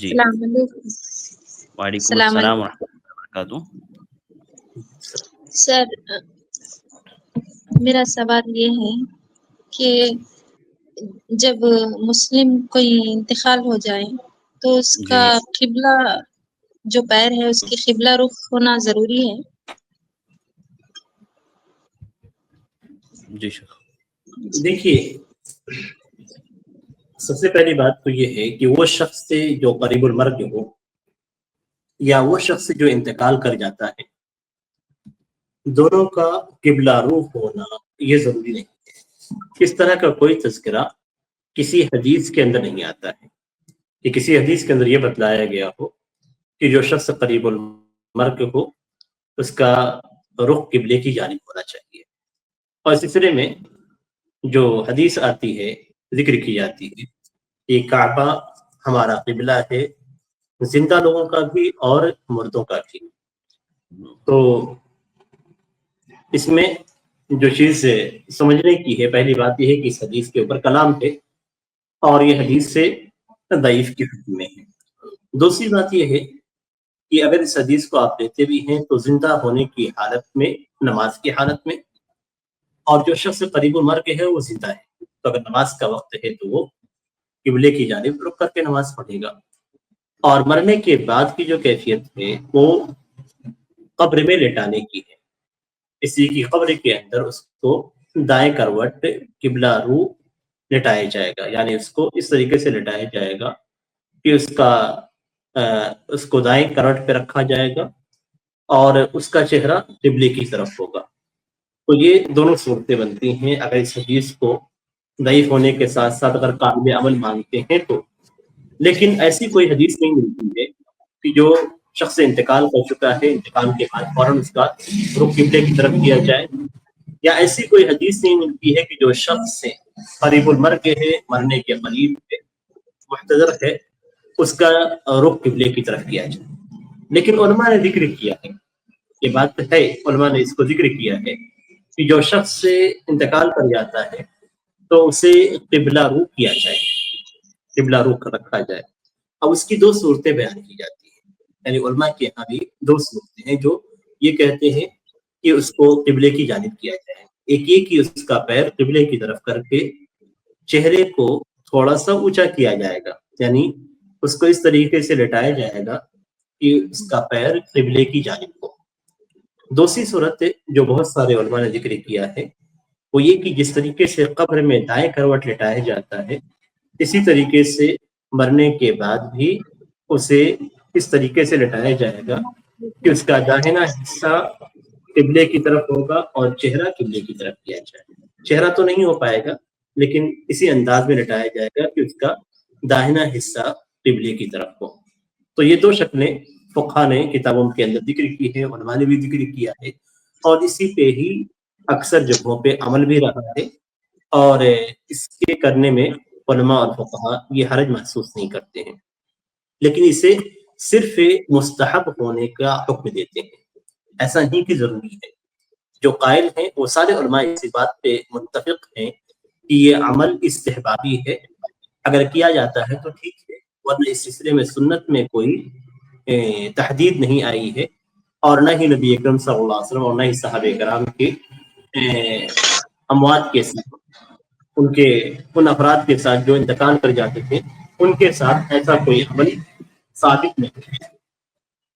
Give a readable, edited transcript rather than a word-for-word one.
جی السلام علیکم. وعلیکم السلام السلام علیکم ورحمۃ اللہ وبرکاتہ. سر. میرا سوال یہ ہے کہ جب مسلم کوئی انتقال ہو جائے تو اس کا جی قبلہ جو پیر ہے اس کی قبلہ رخ ہونا ضروری ہے؟ جی شیخ. دیکھیے، سب سے پہلی بات تو یہ ہے کہ وہ شخص سے جو قریب المرگ ہو یا وہ شخص جو انتقال کر جاتا ہے، دونوں کا قبلہ روح ہونا یہ ضروری نہیں ہے. اس طرح کا کوئی تذکرہ کسی حدیث کے اندر نہیں آتا ہے کہ کسی حدیث کے اندر یہ بتلایا گیا ہو کہ جو شخص قریب المرگ ہو اس کا رخ قبلے کی جانب ہونا چاہیے. اور اس سلسلے میں جو حدیث آتی ہے، ذکر کی جاتی ہے کہ کعبہ ہمارا قبلہ ہے، زندہ لوگوں کا بھی اور مردوں کا بھی. تو اس میں جو چیز سمجھنے کی ہے، پہلی بات یہ ہے کہ اس حدیث کے اوپر کلام ہے اور یہ حدیث سے ضعیف کی حکم میں ہے. دوسری بات یہ ہے کہ اگر اس حدیث کو آپ لیتے بھی ہیں تو زندہ ہونے کی حالت میں، نماز کی حالت میں، اور جو شخص قریب المرگ ہے وہ زندہ ہے، تو اگر نماز کا وقت ہے تو وہ قبلے کی جانب رخ کر کے نماز پڑھے گا. اور مرنے کے بعد کی جو کیفیت ہے وہ قبر میں لٹانے کی ہے. اسی کی قبر کے اندر اس کو دائیں کروٹ قبلہ رو لٹایا جائے گا، یعنی اس کو اس طریقے سے لٹایا جائے گا کہ اس کو دائیں کروٹ پہ رکھا جائے گا اور اس کا چہرہ قبلے کی طرف ہوگا. تو یہ دونوں صورتیں بنتی ہیں اگر اس حدیث کو ضعیف ہونے کے ساتھ ساتھ اگر قابل عمل مانتے ہیں تو. لیکن ایسی کوئی حدیث نہیں ملتی ہے کہ جو شخص انتقال کر چکا ہے، انتقال کے بعد فوراً اس کا رخ قبلے کی طرف کیا جائے، یا ایسی کوئی حدیث نہیں ملتی ہے کہ جو شخص سے قریب المرگ ہے، مرنے کے قریب ہے، محتضر ہے، اس کا رخ قبلے کی طرف کیا جائے. لیکن علماء نے ذکر کیا ہے، یہ بات ہے، علماء نے اس کو ذکر کیا ہے کہ جو شخص سے انتقال کر جاتا ہے تو اسے قبلہ رو کیا جائے، قبلہ رو رکھا جائے. اب اس کی دو صورتیں بیان کی جاتی ہیں، یعنی علماء کے یہاں بھی دو صورتیں ہیں جو یہ کہتے ہیں کہ اس کو قبلے کی جانب کیا جائے. ایک یہ کہ اس کا پیر قبلے کی طرف کر کے چہرے کو تھوڑا سا اونچا کیا جائے گا، یعنی اس کو اس طریقے سے لٹایا جائے گا کہ اس کا پیر قبلے کی جانب ہو. دوسری صورت جو بہت سارے علماء نے ذکر کیا ہے وہ یہ کہ جس طریقے سے قبر میں دائیں کروٹ لٹایا جاتا ہے، اسی طریقے سے مرنے کے بعد بھی اسے اس طریقے سے لٹایا جائے گا کہ اس کا داہنا حصہ قبلے کی طرف ہوگا اور چہرہ قبلے کی طرف کیا جائے. چہرہ تو نہیں ہو پائے گا لیکن اسی انداز میں لٹایا جائے گا کہ اس کا داہنا حصہ قبلے کی طرف ہو. تو یہ دو شکلیں فقہا نے کتابوں کے اندر ذکر کی ہے، علماء نے بھی ذکر کیا ہے، اور اسی پہ ہی اکثر جگہوں پہ عمل بھی رہا ہے، اور اس کے کرنے میں علماء اور فقہا یہ حرج محسوس نہیں کرتے ہیں، لیکن اسے صرف مستحب ہونے کا حکم دیتے ہیں. ایسا نہیں کہ ضروری ہے. جو قائل ہیں وہ سارے علماء اسی بات پہ متفق ہیں کہ یہ عمل استحبابی ہے، اگر کیا جاتا ہے تو ٹھیک ہے، ورنہ اس سلسلے میں سنت میں کوئی تحدید نہیں آئی ہے، اور نہ ہی نبی اکرم صلی اللہ علیہ وسلم اور نہ ہی صحابہ کرام کے اموات کے ساتھ، ان افراد کے ساتھ جو انتقال کر جاتے تھے ان کے ساتھ ایسا کوئی عمل ثابت نہیں ہے.